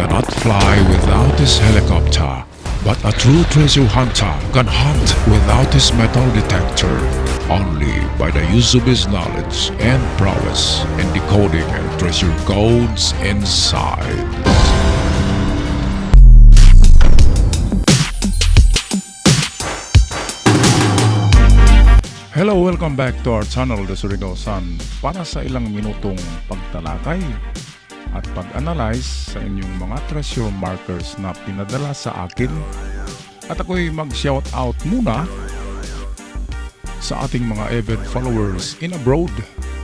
cannot fly without his helicopter, but a true treasure hunter can hunt without his metal detector, only by the use of his knowledge and prowess in decoding treasure codes inside. Hello, welcome back to our channel, The Surigao Sun, para sa ilang minutong pagtalakay at pag-analyze sa inyong mga treasure markers na pinadala sa akin. At ako'y mag-shout out muna sa ating mga avid followers in abroad,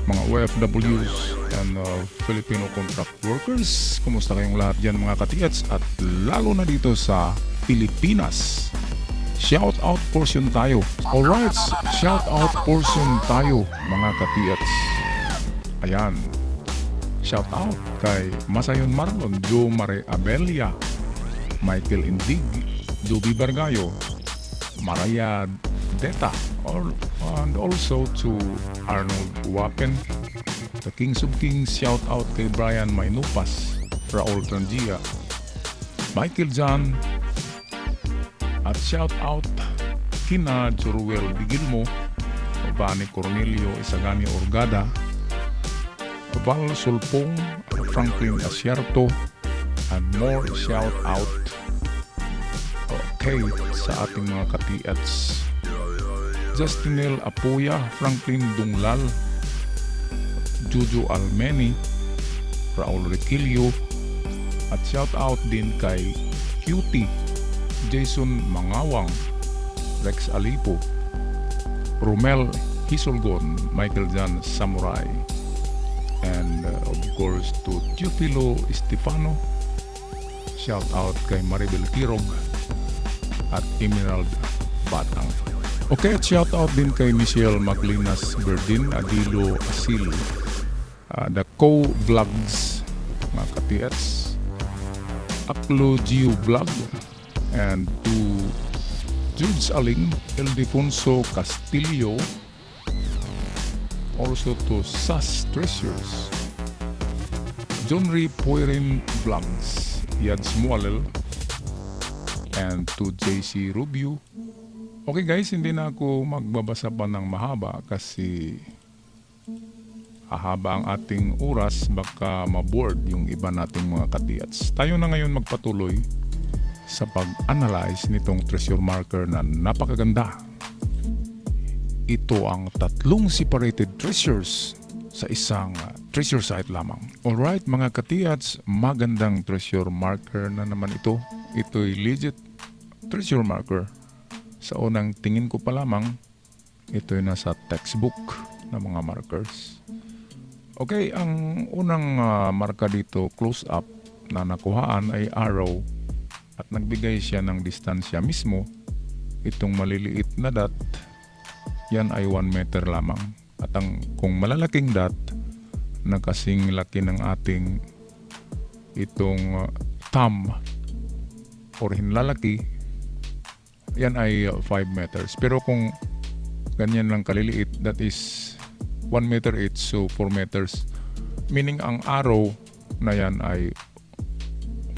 mga OFWs and Filipino contract workers. Kumusta kayong lahat dyan mga katiyats, at lalo na dito sa Pilipinas. Shout out portion tayo. Alright, shout out portion tayo mga katiyats. Ayan. Shout out kay Masayon Marlon, Joe Mare Abelia, Michael Indig, Dubi Bargayo, Maraya Deta, and also to Arnold Wapen, the Kings of Kings. Shout out kay Brian Mainupas, Raul Trangia, Michael John, at shout out kina Joruel Bigilmo, Bani Cornelio Isagani Orgada, Val Sulpong, Franklin Asierto, and more shout out okay sa ating mga katiats: Justinel Apoya, Franklin Dunglal, Juju Almeni, Raul Requillo, at shout out din kay Cutie, Jason Mangawang, Rex Alipo, Romel Hisolgon, Michael Jan Samurai, and of course to Teofilo Estefano. Shout out kay Maribel Tirog at Emerald Batang. Okay, at shout out din kay Michelle Maglinas Berdin, Adilo Asil, the Co-Vlogs, mga katiats, Aklo Gio Vlog, and to Judes Aling, Ildefonso Castillo, also to Sas Treasures, Johnry Poirin Vlogs, Yads Mualel, and to JC Rubio. Okay guys, hindi na ako magbabasa pa ng mahaba kasi hahaba ang ating oras, baka maboard yung iba nating mga katiats. Tayo na ngayon magpatuloy sa pag-analyze nitong treasure marker na napakaganda. Ito ang tatlong separated treasures sa isang treasure site lamang. Alright mga katiyats, magandang treasure marker na naman ito. Ito'y legit treasure marker. Sa unang tingin ko pa lamang, ito'y nasa textbook na mga markers. Okay, ang unang marka dito, close up, na nakuhaan ay arrow at nagbigay siya ng distansya mismo. Itong maliliit na dot, yan ay 1 meter lamang. At kung malalaking dot na kasing laki ng ating itong thumb or hinlalaki, yan ay 5 meters. Pero kung ganyan lang kaliliit, that is 1 meter each, so 4 meters. Meaning ang arrow na yan ay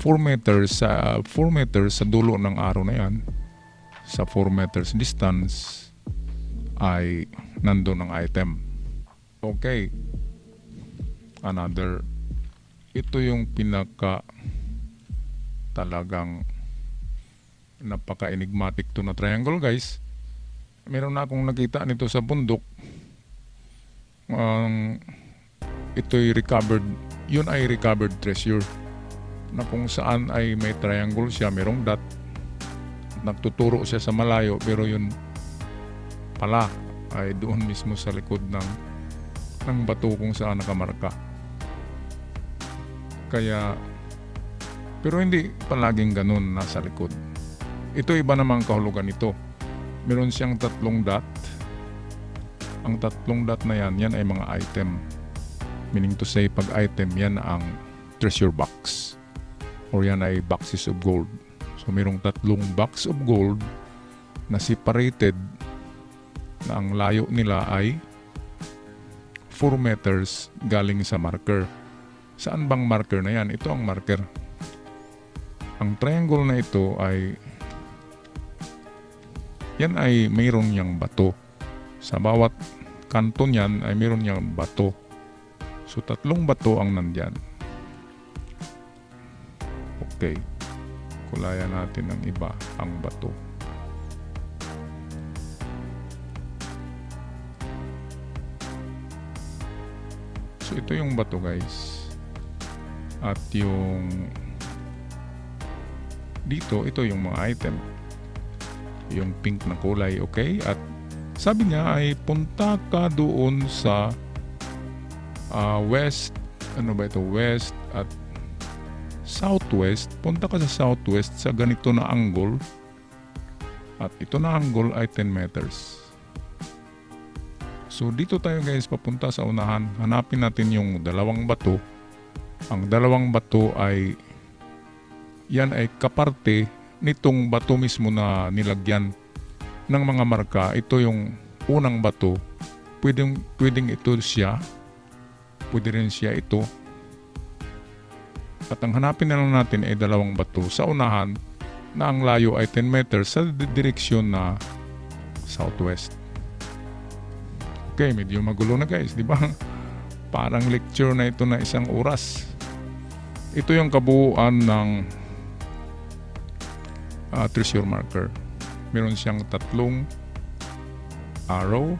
4 meters sa dulo ng arrow na yan. Sa 4 meters distance ay nandun ang item. Okay, another, ito yung pinaka talagang napaka-enigmatic to na triangle guys. Meron na akong nakita nito sa bundok. Ito'y recovered, yun ay recovered treasure na kung saan ay may triangle siya, merong dot, nagtuturo siya sa malayo, pero yun pala ay doon mismo sa likod ng bato kung saan nakamarka. Kaya, pero hindi palaging ganun nasa likod. Ito iba namang kahulugan nito. Meron siyang tatlong dot. Ang tatlong dot na yan ay mga item. Meaning to say, pag item, yan ang treasure box. Or yan ay boxes of gold. So merong tatlong box of gold na separated, na ang layo nila ay 4 meters galing sa marker. Saan bang marker na yan? Ito ang marker. Ang triangle na ito ay yan ay mayroon niyang bato. Sa bawat kanto niyan ay mayroon niyang bato. So 3 bato ang nandyan. Okay. Kulayan natin ng iba ang bato. So ito yung bato guys. At yung dito, ito yung mga item. Yung pink na kulay, okay? At sabi niya ay punta ka doon sa west, ano ba ito? West at southwest. Punta ka sa southwest sa ganito na angle. At ito na angle ay 10 meters. So dito tayo guys papunta sa unahan. Hanapin natin yung dalawang bato. Ang dalawang bato ay yan ay kaparte nitong bato mismo na nilagyan ng mga marka. Ito yung unang bato. Pwedeng ito siya. Pwede rin siya ito. At ang hanapin na lang natin ay dalawang bato sa unahan na ang layo ay 10 meters sa direksyon na southwest. Okay, medyo magulo na guys, di ba? Parang lecture na ito na 1 oras. Ito yung kabuuan ng treasure marker. Meron siyang 3 arrow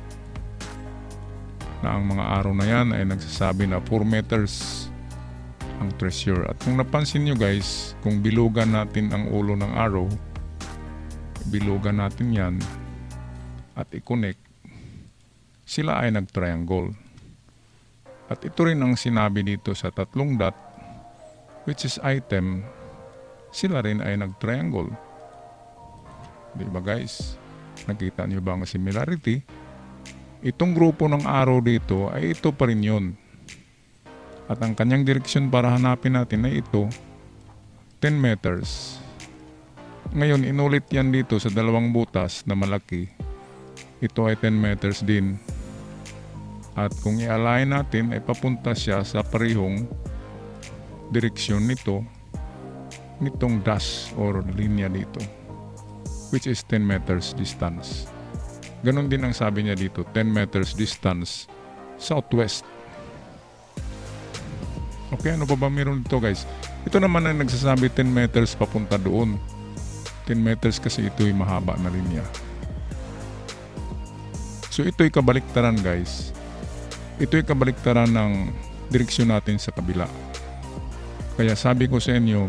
na ang mga arrow na yan ay nagsasabi na 4 meters ang treasure. At kung napansin nyo guys, kung bilugan natin ang ulo ng arrow, bilugan natin yan at i-connect, sila ay nag-triangle. At ito rin ang sinabi dito sa 3 dot, which is item, sila rin ay nag-triangle. Diba guys? Nakita nyo ba ang similarity? Itong grupo ng arrow dito ay ito pa rin yun. At ang kanyang direksyon para hanapin natin ay ito, 10 meters. Ngayon, inulit yan dito sa 2 butas na malaki. Ito ay 10 meters din. At kung i-align natin ay papunta siya sa parehong direksyon nitong dash or linya dito, which is 10 meters distance. Ganon din ang sabi niya dito, 10 meters distance southwest. Okay, ano pa ba meron dito guys? Ito naman ay nagsasabi 10 meters papunta doon. 10 meters kasi ito'y mahaba na linya. So ito'y kabaliktaran guys. Ito'y kabaliktaran ng direksyon natin sa kabila. Kaya sabi ko sa inyo,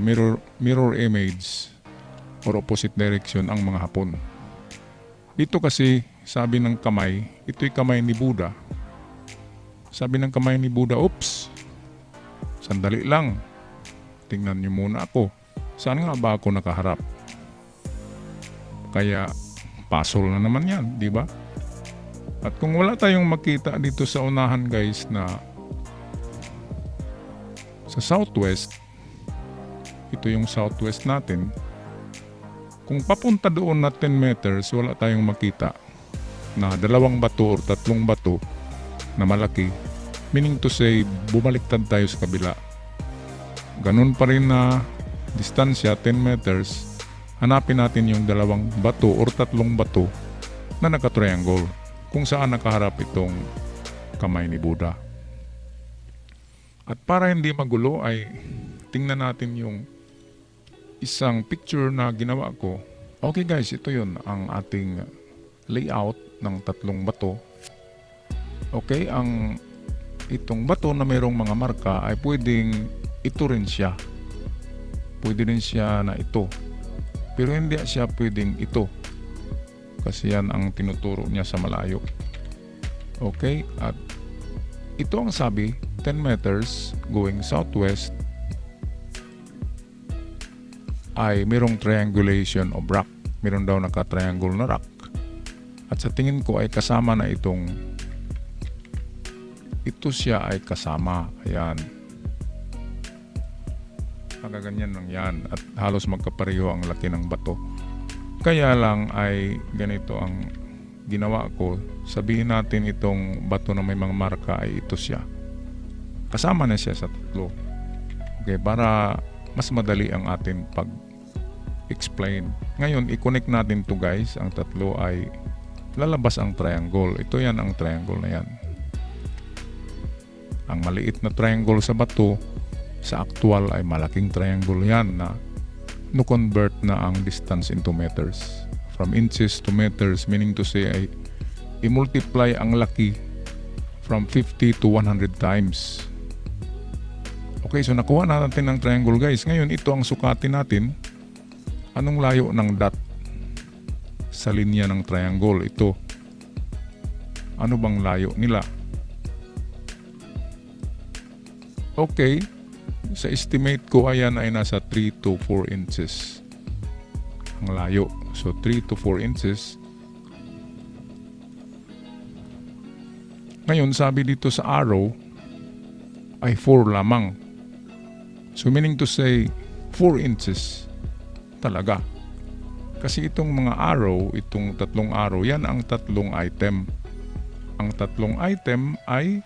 mirror image or opposite direction ang mga Hapon. Dito kasi, sabi ng kamay, ito'y kamay ni Buddha. Sabi ng kamay ni Buddha, oops, sandali lang. Tingnan niyo muna ako. Saan nga ba ako nakaharap? Kaya, puzzle na naman yan, di ba? At kung wala tayong makita dito sa unahan guys na sa southwest, ito yung southwest natin. Kung papunta doon na 10 meters, wala tayong makita na 2 bato or 3 bato na malaki. Meaning to say, bumaliktad tayo sa kabila. Ganun pa rin na distansya, 10 meters. Hanapin natin yung 2 bato or 3 bato na naka-triangle kung saan nakaharap itong kamay ni Buddha. At para hindi magulo ay tingnan natin yung isang picture na ginawa ko. Okay guys, ito yun ang ating layout ng 3 bato. Okay, ang itong bato na mayroong mga marka ay pwedeng ito rin siya. Pwede rin siya na ito. Pero hindi siya pwedeng ito. Kasi yan ang tinuturo niya sa malayo. Okay, at ito ang sabi, 10 meters going southwest ay mayroong triangulation of rock. Mayroon daw naka-triangle na rock. At sa tingin ko ay kasama na ito siya ay kasama. Ayan. Nakaganyan lang yan. At halos magkapareho ang laki ng bato. Kaya lang ay ganito ang ginawa ko. Sabihin natin itong bato na may mga marka ay ito siya. Kasama na siya sa 3. Okay, para mas madali ang ating explain. Ngayon, i-connect natin to guys. Ang tatlo ay lalabas ang triangle. Ito yan ang triangle na yan. Ang maliit na triangle sa bato, sa actual ay malaking triangle yan na no-convert na ang distance into meters. From inches to meters, meaning to say ay i-multiply ang laki from 50 to 100 times. Okay, so nakuha natin ang triangle guys. Ngayon, ito ang sukatin natin. Anong layo ng dot sa linya ng triangle? Ito. Ano bang layo nila? Okay, sa estimate ko ayan ay nasa 3 to 4 inches ang layo. So 3 to 4 inches. Ngayon, sabi dito sa arrow ay 4 lamang. So meaning to say 4 inches talaga. Kasi itong mga arrow, itong tatlong arrow, yan ang tatlong item. Ang tatlong item ay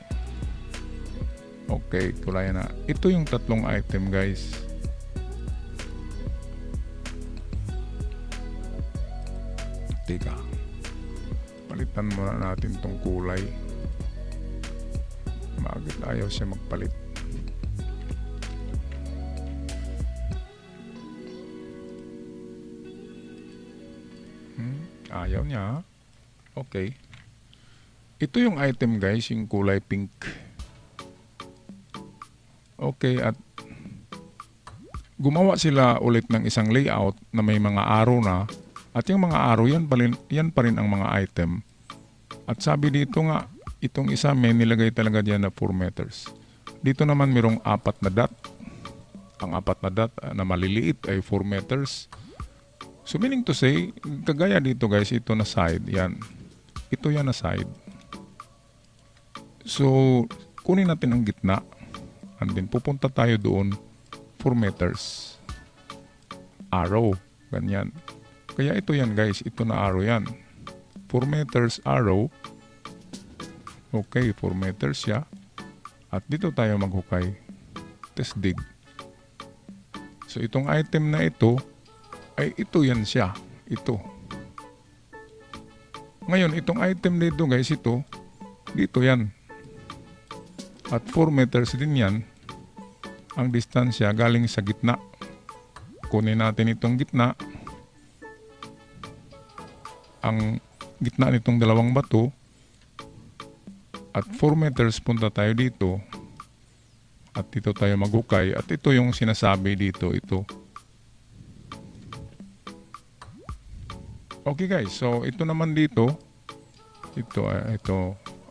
okay, kulayan na. Ito yung tatlong item guys. Teka. Palitan muna natin tong kulay. Bakit ayaw siya magpalit? Ayaw niya. Okay. Ito yung item guys, yung kulay pink. Okay, at gumawa sila ulit ng isang layout na may mga arrow na. At yung mga arrow, yan pa rin ang mga item. At sabi dito nga, itong isa may nilagay talaga dyan na 4 meters. Dito naman mayroong 4 na dot. Ang 4 na dot na maliliit ay 4 meters. So meaning to say, kagaya dito guys, ito na side, yan. Ito yan na side. So, kunin natin ang gitna. And then, pupunta tayo doon, 4 meters. Arrow, ganyan. Kaya ito yan guys, ito na arrow yan. 4 meters arrow. Okay, 4 meters siya. At dito tayo maghukay. Test dig. So, itong item na ito, ay ito yan siya. Ito. Ngayon, itong item dito guys, ito. Dito yan. At 4 meters din yan. Ang distansya galing sa gitna. Kunin natin itong gitna. Ang gitna nitong dalawang bato. At 4 meters punta tayo dito. At dito tayo maghukay. At ito yung sinasabi dito. Ito. Okay guys, so ito naman dito, ito,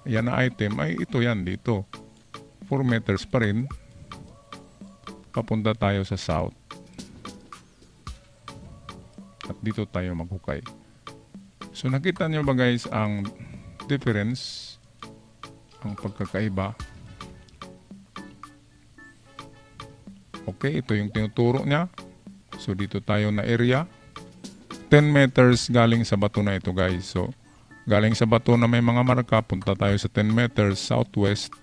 yan na item, ay ito yan dito. 4 meters pa rin, papunta tayo sa south. At dito tayo maghukay. So nakita nyo ba guys ang difference, ang pagkakaiba? Okay, ito yung tinuturo niya. So dito tayo na area. 10 meters galing sa bato na ito guys. So, galing sa bato na may mga marka, punta tayo sa 10 meters southwest.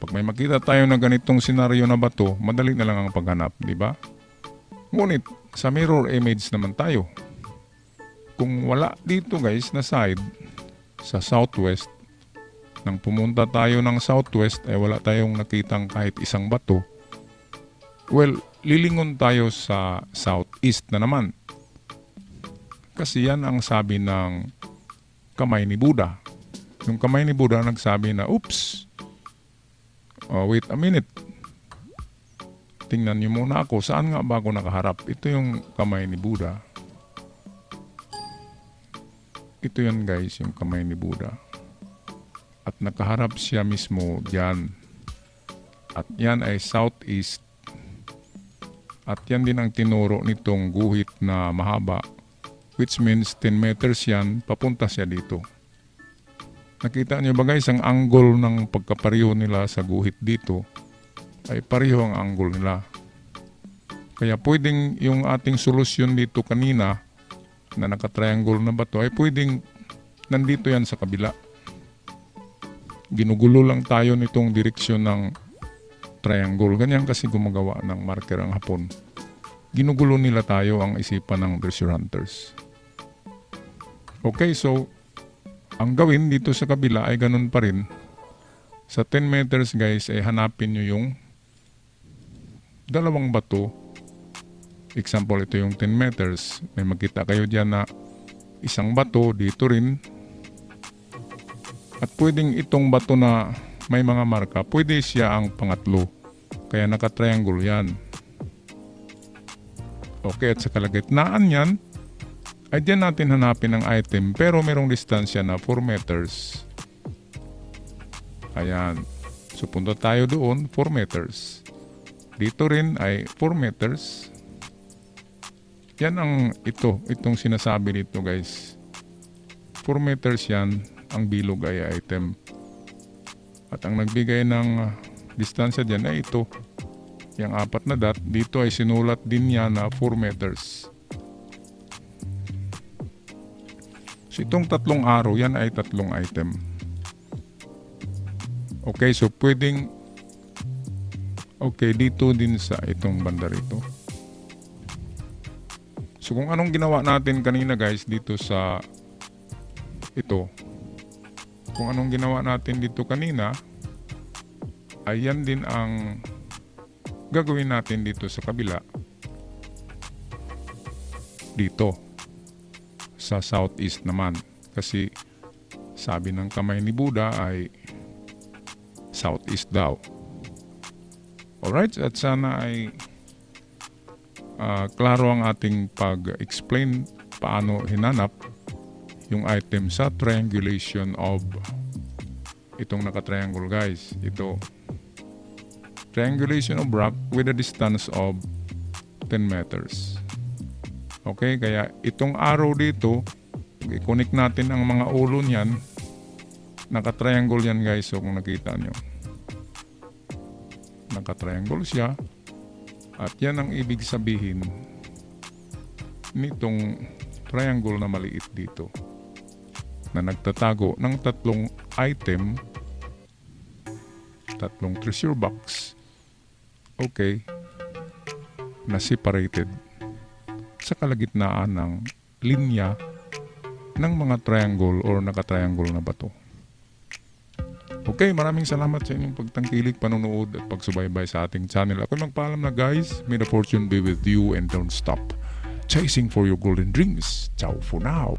Pag may makita tayo na ganitong senaryo na bato, madali na lang ang paghanap, di ba? Ngunit, sa mirror image naman tayo. Kung wala dito guys na side, sa southwest, nang pumunta tayo ng southwest, ay wala tayong nakitang kahit isang bato. Well, lilingon tayo sa southeast na naman. Kasi yan ang sabi ng kamay ni Buddha. Yung kamay ni Buddha nagsabi na, oops, wait a minute. Tingnan niyo muna ako, saan nga ba ako nakaharap? Ito yung kamay ni Buddha. Ito yan guys, yung kamay ni Buddha. At nakaharap siya mismo dyan. At yan ay southeast. At yan din ang tinuro nitong guhit na mahaba. Which means 10 meters yan, papunta siya dito. Nakita niyo ba guys, ang angle ng pagkapariho nila sa guhit dito ay pariho ang angle nila. Kaya pwedeng yung ating solusyon dito kanina na naka-triangle na bato ay pwedeng nandito yan sa kabila. Ginugulo lang tayo nitong direksyon ng triangle. Ganyan kasi gumagawa ng marker ang Hapon. ginugulo nila tayo ang isipan ng treasure hunters. Okay, so ang gawin dito sa kabila ay ganun pa rin. Sa 10 meters guys ay hanapin nyo yung dalawang bato. Example, ito yung 10 meters. May makita kayo dyan na isang bato dito rin. At pwedeng itong bato na may mga marka, pwede siya ang pangatlo. Kaya naka-triangle yan. Okay, at sa kalagitnaan yan, ay dyan natin hanapin ang item pero merong distansya na 4 meters. Ayan. So punta tayo doon, 4 meters. Dito rin ay 4 meters. Yan ang itong sinasabi dito guys. 4 meters yan, ang bilog ay item. At ang nagbigay ng distansya dyan ay ito. Yung 4 na dot, dito ay sinulat din niya na 4 meters. So itong 3 arrow, yan ay 3 item. Okay, so pwedeng dito din sa itong banda rito. So kung anong ginawa natin kanina guys dito sa ito. Kung anong ginawa natin dito kanina, ay yan din ang gagawin natin dito sa kabila. Dito. Sa southeast naman. Kasi sabi ng kamay ni Buddha ay southeast daw. Alright, at sana ay klaro ang ating pag-explain paano hinanap yung item sa triangulation of itong naka-triangle guys. Ito. Triangulation of rock with a distance of 10 meters. Okay, kaya itong arrow dito, i-connect natin ang mga ulo niyan. Naka-triangle yan guys, so kung nakita nyo. Naka-triangle siya. At yan ang ibig sabihin nitong triangle na maliit dito. Na nagtatago ng 3 item, 3 treasure box. Okay. Na separated sa kalagitnaan ng linya ng mga triangle or naka-triangle na bato. Okay, maraming salamat sa inyong pagtangkilik, panonood at pagsubaybay sa ating channel. Ako magpaalam na guys, may the fortune be with you and don't stop chasing for your golden dreams. Ciao for now.